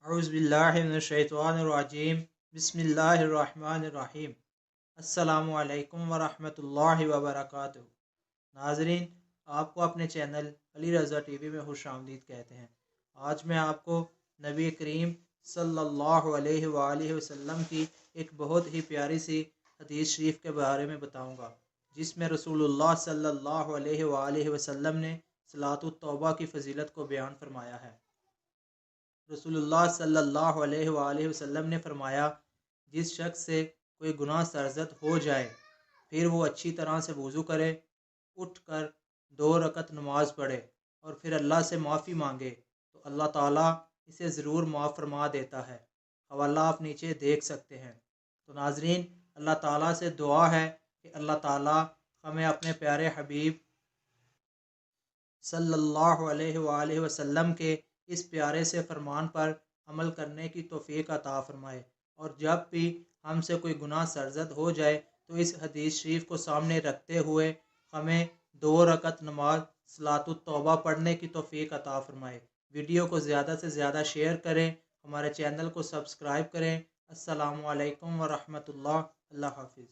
औज़ुबिल्लाहिमिनश्शैतानिर्रजीम बिस्मिल्लाहिर्रहमानिर्रहीम। अस्सलामु अलैकुम वरहमतुल्लाहि वबरकातुहू। नाज़रीन, आपको अपने चैनल अली रज़ा टीवी में खुशामदीद कहते हैं। आज मैं आपको नबी करीम सल्लल्लाहु अलैहि वआलिहि वसल्लम की एक बहुत ही प्यारी सी हदीस शरीफ के बारे में बताऊंगा, जिसमें रसूलुल्लाह सल्लल्लाहु अलैहि वआलिहि वसल्लम ने सलात तौबा की फजीलत को बयान फरमाया है। रसूलुल्लाह सल्लल्लाहु अलैहि वसल्लम ने फरमाया, जिस शख्स से कोई गुनाह सरजद हो जाए, फिर वो अच्छी तरह से वज़ू करे, उठकर 2 रकत नमाज पढ़े और फिर अल्लाह से माफ़ी मांगे, तो अल्लाह ताला इसे ज़रूर माफ़ फरमा देता है। हवाला आप नीचे देख सकते हैं। तो नाजरीन, अल्लाह ताला से दुआ है कि अल्लाह ताला हमें अपने प्यारे हबीब सल्लल्लाहु अलैहि वसल्लम के इस प्यारे से फरमान पर अमल करने की तौफीक अता फरमाए। और जब भी हमसे कोई गुनाह सरजद हो जाए तो इस हदीस शरीफ को सामने रखते हुए हमें 2 रकत नमाज सलातुत तौबा पढ़ने की तौफीक अता फरमाए। वीडियो को ज़्यादा से ज़्यादा शेयर करें, हमारे चैनल को सब्सक्राइब करें। अस्सलामु अलैकुम वरहमतुल्लाह। अल्लाह हाफिज़।